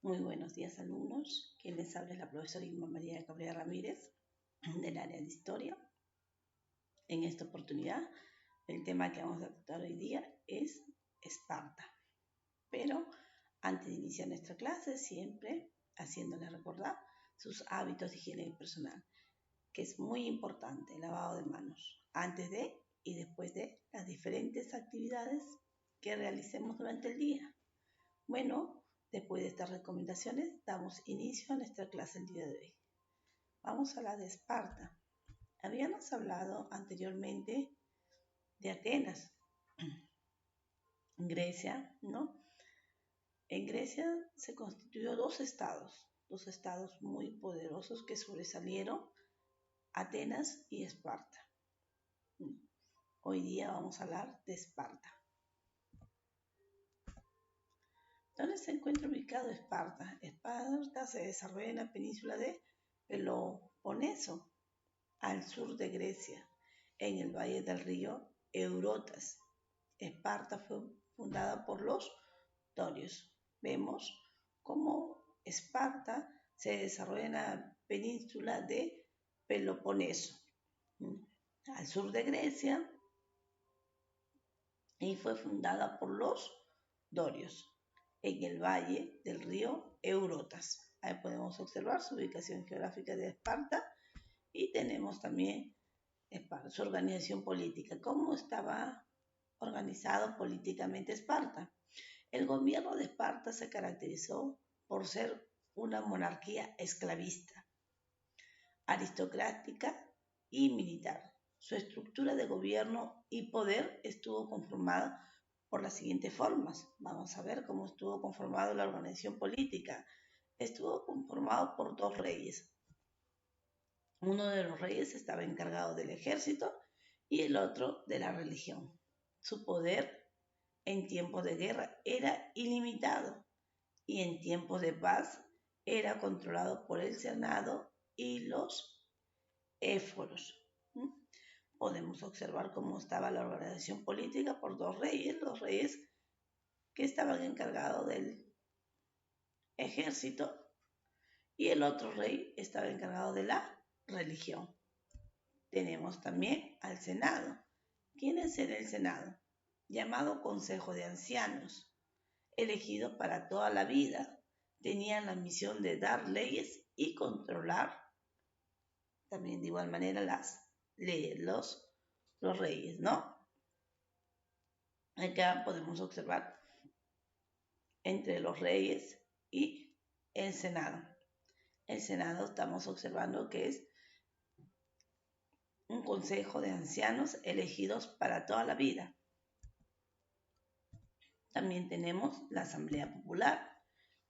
Muy buenos días, alumnos. Quien les habla es la profesora Irma María Cabrera Ramírez, del área de Historia. En esta oportunidad, el tema que vamos a tratar hoy día es Esparta. Pero antes de iniciar nuestra clase, siempre haciéndoles recordar sus hábitos de higiene personal, que es muy importante, el lavado de manos, antes de y después de las diferentes actividades que realicemos durante el día. Bueno, después de estas recomendaciones, damos inicio a nuestra clase el día de hoy. Vamos a la de Esparta. Habíamos hablado anteriormente de Atenas, Grecia, ¿no? En Grecia se constituyó dos estados muy poderosos que sobresalieron, Atenas y Esparta. Hoy día vamos a hablar de Esparta. ¿Dónde se encuentra ubicado Esparta? Esparta se desarrolla en la península de Peloponeso, al sur de Grecia, en el valle del río Eurotas. Esparta fue fundada por los dorios. Vemos cómo Esparta se desarrolla en la península de Peloponeso, al sur de Grecia, y fue fundada por los dorios en el valle del río Eurotas. Ahí podemos observar su ubicación geográfica de Esparta y tenemos también su organización política. ¿Cómo estaba organizado políticamente Esparta? El gobierno de Esparta se caracterizó por ser una monarquía esclavista, aristocrática y militar. Su estructura de gobierno y poder estuvo conformada por las siguientes formas. Vamos a ver cómo estuvo conformada la organización política. Estuvo conformado por dos reyes. Uno de los reyes estaba encargado del ejército y el otro de la religión. Su poder en tiempos de guerra era ilimitado y en tiempos de paz era controlado por el Senado y los éforos. Podemos observar cómo estaba la organización política por dos reyes, los reyes que estaban encargados del ejército y el otro rey estaba encargado de la religión. Tenemos también al Senado. ¿Quién es el Senado? Llamado Consejo de Ancianos, elegido para toda la vida. Tenían la misión de dar leyes y controlar también de igual manera las leyes, los reyes, ¿no? Acá podemos observar entre los reyes y el Senado. El Senado estamos observando que es un consejo de ancianos elegidos para toda la vida. También tenemos la Asamblea Popular,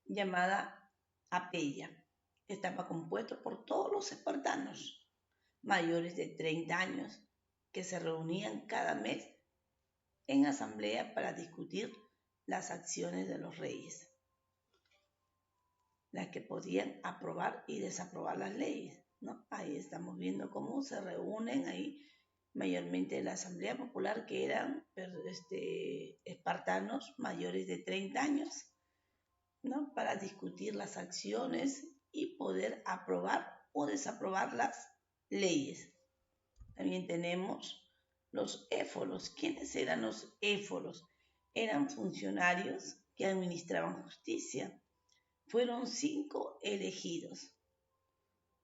llamada Apeya, que estaba compuesto por todos los espartanos mayores de 30 años que se reunían cada mes en asamblea para discutir las acciones de los reyes, las que podían aprobar y desaprobar las leyes, ¿no? Ahí estamos viendo cómo se reúnen ahí mayormente la Asamblea Popular, que eran espartanos mayores de 30 años, ¿no? Para discutir las acciones y poder aprobar o desaprobar las leyes. También tenemos los éforos. ¿Quiénes eran los éforos? Eran funcionarios que administraban justicia. Fueron 5 elegidos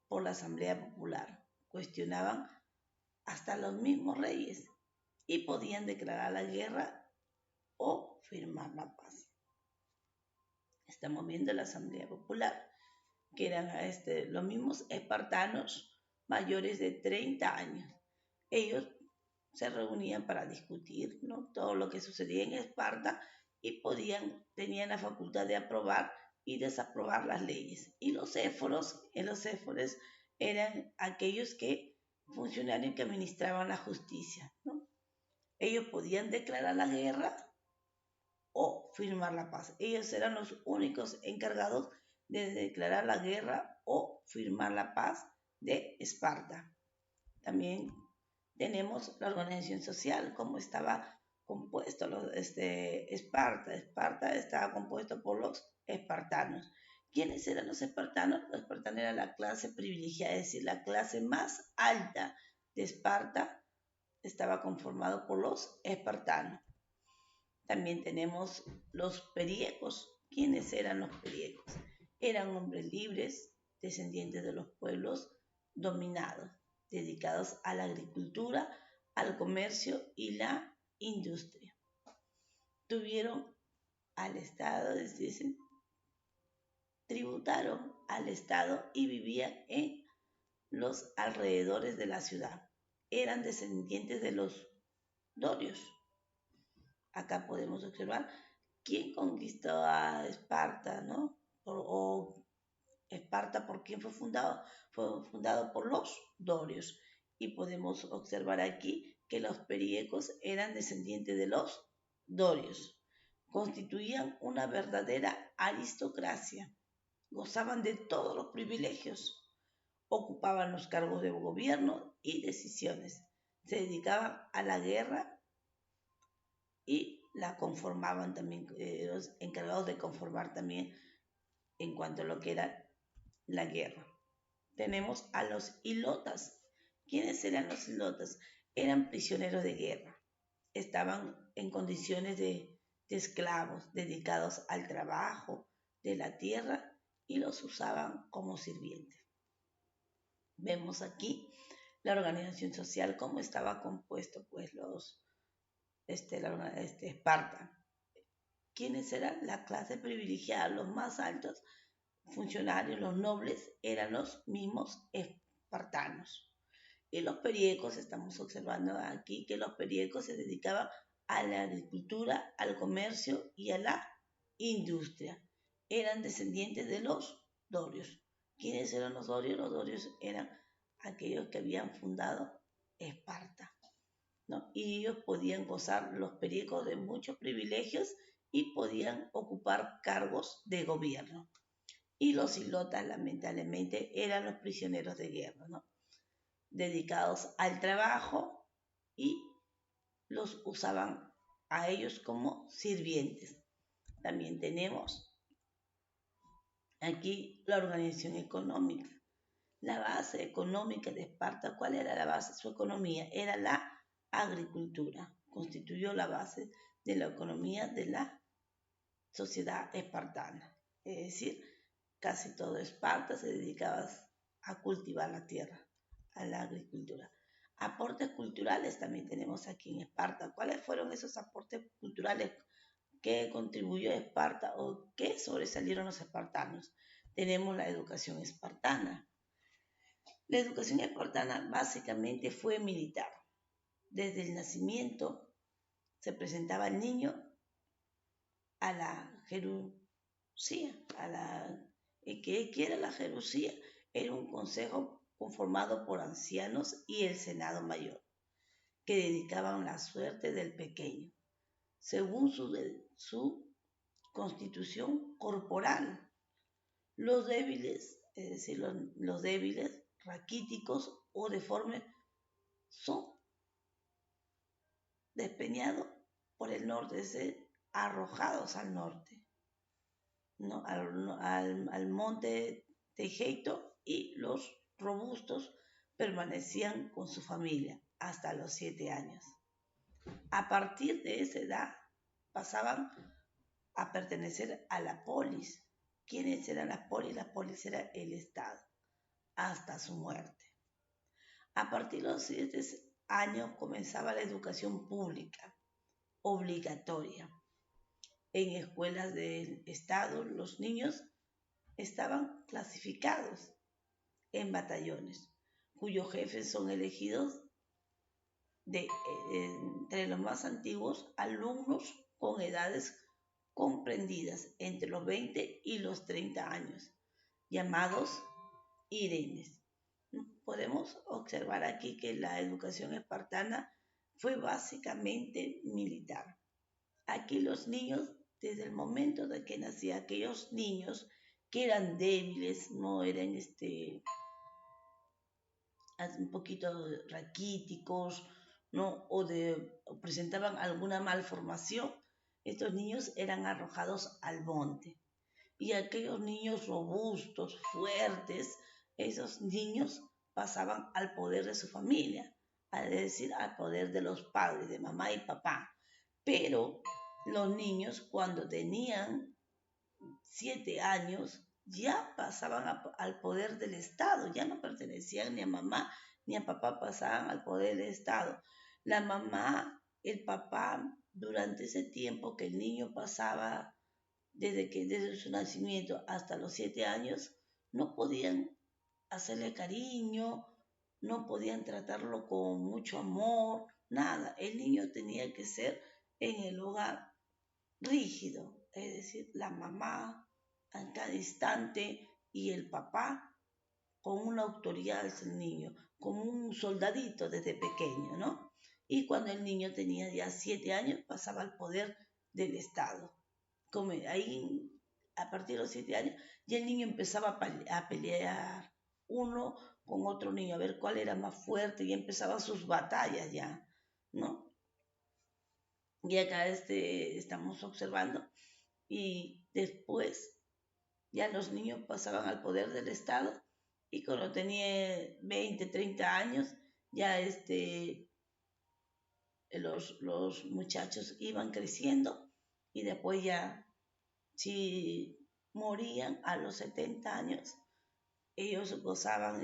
por la Asamblea Popular. Cuestionaban hasta los mismos reyes y podían declarar la guerra o firmar la paz. Estamos viendo la Asamblea Popular, que eran los mismos espartanos mayores de 30 años. Ellos se reunían para discutir, ¿no?, todo lo que sucedía en Esparta y tenían la facultad de aprobar y desaprobar las leyes. Y los éforos eran aquellos funcionarios que administraban la justicia, ¿no? Ellos podían declarar la guerra o firmar la paz. Ellos eran los únicos encargados de declarar la guerra o firmar la paz de Esparta. También tenemos la organización social, cómo estaba compuesto Esparta. Esparta estaba compuesto por los espartanos, ¿Quiénes eran los espartanos? Los espartanos eran la clase privilegiada, es decir, la clase más alta de Esparta estaba conformado por los espartanos. También tenemos los periecos. ¿Quiénes eran los periecos? Eran hombres libres, descendientes de los pueblos dominados, dedicados a la agricultura, al comercio y la industria. Tuvieron al Estado, dicen, tributaron al Estado y vivían en los alrededores de la ciudad. Eran descendientes de los dorios. Acá podemos observar quién conquistó a Esparta, ¿no? O Esparta, ¿por quién fue fundado? Fue fundado por los dorios. Y podemos observar aquí que los periecos eran descendientes de los dorios. Constituían una verdadera aristocracia. Gozaban de todos los privilegios. Ocupaban los cargos de gobierno y decisiones. Se dedicaban a la guerra y la conformaban también, los encargados de conformar también en cuanto a lo que era la guerra. Tenemos a los hilotas. ¿Quiénes eran los hilotas? Eran prisioneros de guerra. Estaban en condiciones de esclavos dedicados al trabajo de la tierra y los usaban como sirvientes. Vemos aquí la organización social, cómo estaba compuesto pues Esparta. ¿Quiénes eran? La clase privilegiada, los más altos funcionarios, los nobles, eran los mismos espartanos. Y los periecos, estamos observando aquí que los periecos se dedicaban a la agricultura, al comercio y a la industria. Eran descendientes de los dorios. ¿Quiénes eran los dorios? Los dorios eran aquellos que habían fundado Esparta, ¿no? Y ellos podían gozar, los periecos, de muchos privilegios y podían ocupar cargos de gobierno. Y los hilotas, lamentablemente, eran los prisioneros de guerra, ¿no? Dedicados al trabajo y los usaban a ellos como sirvientes. También tenemos aquí la organización económica. La base económica de Esparta, ¿cuál era la base de su economía? Era la agricultura. Constituyó la base de la economía de la sociedad espartana. Es decir, casi todo Esparta se dedicaba a cultivar la tierra, a la agricultura. Aportes culturales también tenemos aquí en Esparta. ¿Cuáles fueron esos aportes culturales que contribuyó Esparta o que sobresalieron los espartanos? Tenemos la educación espartana. La educación espartana básicamente fue militar. Desde el nacimiento se presentaba el niño a la jerusía, ¿qué era la jerusía? Era un consejo conformado por ancianos y el senado mayor, que dedicaban la suerte del pequeño, según su constitución corporal. Los débiles, es decir, los débiles, raquíticos o deformes, son despeñados por el norte, es decir, arrojados al norte, ¿no? al monte Tejeito, y los robustos permanecían con su familia hasta los 7 años. A partir de esa edad pasaban a pertenecer a la polis. ¿Quiénes eran las polis? La polis era el Estado hasta su muerte. A partir de los 7 años comenzaba la educación pública obligatoria. En escuelas del Estado los niños estaban clasificados en batallones, cuyos jefes son elegidos entre los más antiguos alumnos con edades comprendidas entre los 20 y los 30 años, llamados irenes. Podemos observar aquí que la educación espartana fue básicamente militar. Aquí los niños, desde el momento de que nacían, aquellos niños que eran débiles, no eran un poquito raquíticos, ¿no? o presentaban alguna malformación, estos niños eran arrojados al monte. Y aquellos niños robustos, fuertes, esos niños pasaban al poder de su familia, es decir, al poder de los padres, de mamá y papá. Pero los niños cuando tenían 7 años ya pasaban al poder del Estado, ya no pertenecían ni a mamá ni a papá, pasaban al poder del Estado. La mamá, el papá, durante ese tiempo que el niño pasaba desde su nacimiento hasta los 7 años, no podían hacerle cariño, no podían tratarlo con mucho amor, nada. El niño tenía que ser en el hogar rígido, es decir, la mamá en cada instante y el papá con una autoridad hacia el niño, como un soldadito desde pequeño, ¿no? Y cuando el niño tenía ya 7 años pasaba al poder del Estado. Como ahí, a partir de los 7 años, ya el niño empezaba a pelear uno con otro niño, a ver cuál era más fuerte, y empezaban sus batallas ya, ¿no? Y acá estamos observando y después ya los niños pasaban al poder del Estado y cuando tenía 20, 30 años ya los muchachos iban creciendo y después ya si morían a los 70 años ellos gozaban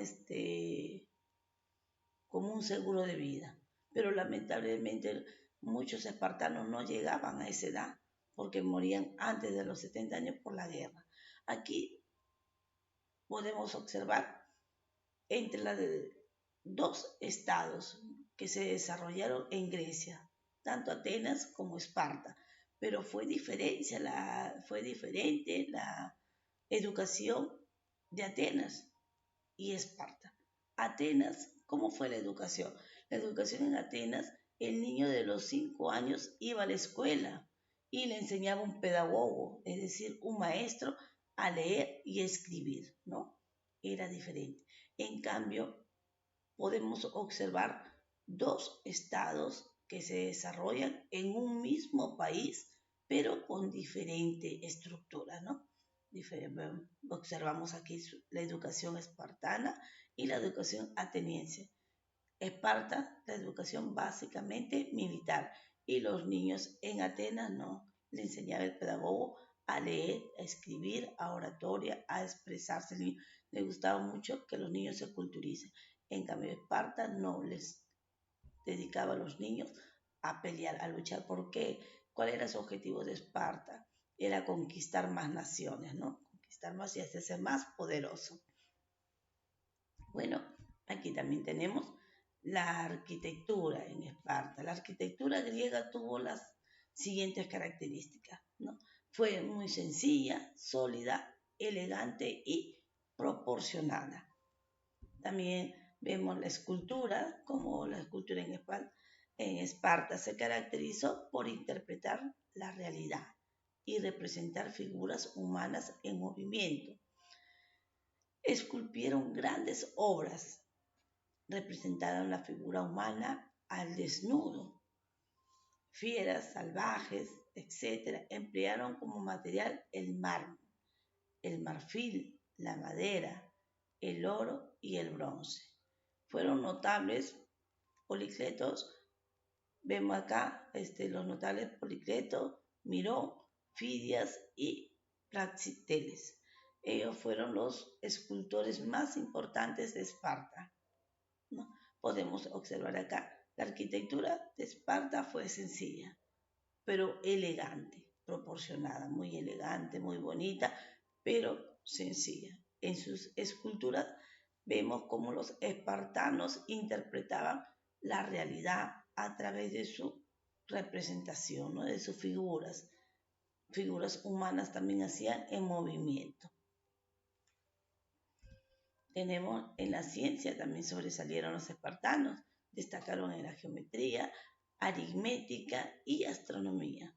como un seguro de vida, pero lamentablemente muchos espartanos no llegaban a esa edad porque morían antes de los 70 años por la guerra. Aquí podemos observar entre los dos estados que se desarrollaron en Grecia, tanto Atenas como Esparta, pero fue diferente la educación de Atenas y Esparta. Atenas, ¿cómo fue la educación? La educación en Atenas, el niño de los 5 años iba a la escuela y le enseñaba un pedagogo, es decir, un maestro a leer y escribir, ¿no? Era diferente. En cambio, podemos observar dos estados que se desarrollan en un mismo país, pero con diferente estructura, ¿no? Observamos aquí la educación espartana y la educación ateniense. Esparta, la educación básicamente militar, y los niños en Atenas no, le enseñaba el pedagogo a leer, a escribir, a oratoria, a expresarse. Le gustaba mucho que los niños se culturicen. En cambio, Esparta no les dedicaba a los niños a pelear, a luchar. ¿Por qué? ¿Cuál era su objetivo de Esparta? Era conquistar más naciones, ¿no? Conquistar más y hacerse más poderoso. Bueno, aquí también tenemos la arquitectura en Esparta. La arquitectura griega tuvo las siguientes características, ¿no? Fue muy sencilla, sólida, elegante y proporcionada. También vemos la escultura, como la escultura en Esparta se caracterizó por interpretar la realidad y representar figuras humanas en movimiento. Esculpieron grandes obras, representaron la figura humana al desnudo. Fieras, salvajes, etc. Emplearon como material el mármol, el marfil, la madera, el oro y el bronce. Fueron notables Policletos, vemos acá los notables Policleto, Mirón, Fidias y Praxiteles. Ellos fueron los escultores más importantes de Esparta, ¿no? Podemos observar acá, la arquitectura de Esparta fue sencilla, pero elegante, proporcionada, muy elegante, muy bonita, pero sencilla. En sus esculturas vemos cómo los espartanos interpretaban la realidad a través de su representación, ¿no? De sus figuras. Figuras humanas también hacían en movimiento. Tenemos en la ciencia también sobresalieron los espartanos, destacaron en la geometría, aritmética y astronomía.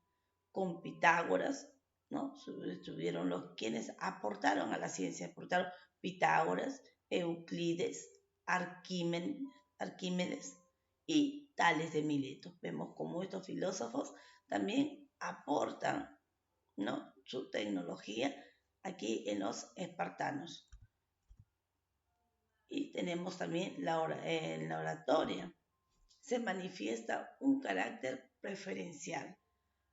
Con Pitágoras, ¿no? Estuvieron quienes aportaron a la ciencia, aportaron Pitágoras, Euclides, Arquímedes y Tales de Mileto. Vemos cómo estos filósofos también aportan, ¿no? Su tecnología aquí en los espartanos. Y tenemos también en la oratoria. Se manifiesta un carácter preferencial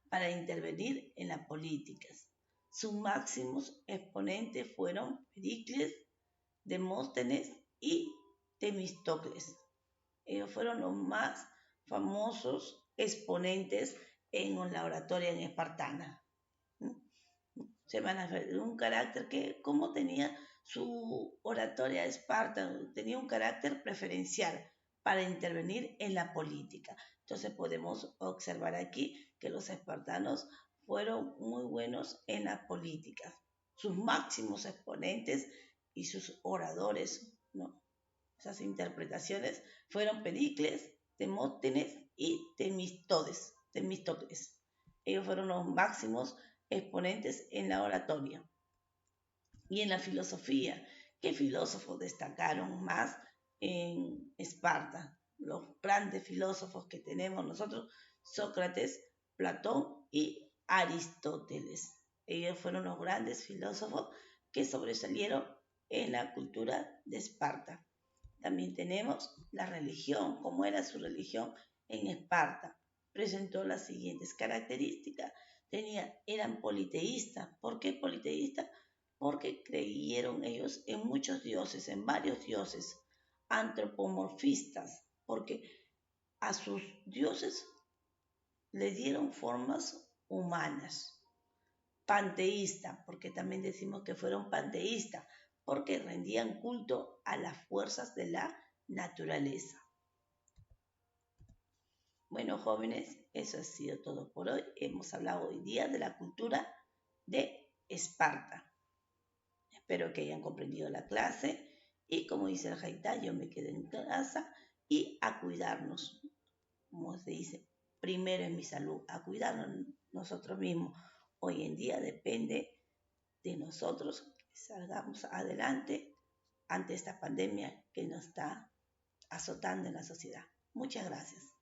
para intervenir en las políticas. Sus máximos exponentes fueron Pericles, Demóstenes y Temístocles. Ellos fueron los más famosos exponentes en la oratoria en espartana. Se manifiesta un carácter que, como tenía su oratoria de Esparta, tenía un carácter preferencial para intervenir en la política. Entonces podemos observar aquí que los espartanos fueron muy buenos en la política. Sus máximos exponentes y sus oradores, ¿no? Esas interpretaciones fueron Pericles, Demóstenes y Temístocles. Ellos fueron los máximos exponentes en la oratoria. Y en la filosofía, ¿qué filósofos destacaron más en Esparta? Los grandes filósofos que tenemos nosotros, Sócrates, Platón y Aristóteles. Ellos fueron los grandes filósofos que sobresalieron en la cultura de Esparta. También tenemos la religión, cómo era su religión en Esparta. Presentó las siguientes características. Eran politeístas. ¿Por qué politeístas? Porque creyeron ellos en muchos dioses, en varios dioses. Antropomorfistas, porque a sus dioses le dieron formas humanas. Panteístas, porque también decimos que fueron panteístas, porque rendían culto a las fuerzas de la naturaleza. Bueno, jóvenes, eso ha sido todo por hoy. Hemos hablado hoy día de la cultura de Esparta. Espero que hayan comprendido la clase y, como dice el Haitá, yo me quedé en casa y a cuidarnos. Como se dice, primero es mi salud, a cuidarnos nosotros mismos. Hoy en día depende de nosotros que salgamos adelante ante esta pandemia que nos está azotando en la sociedad. Muchas gracias.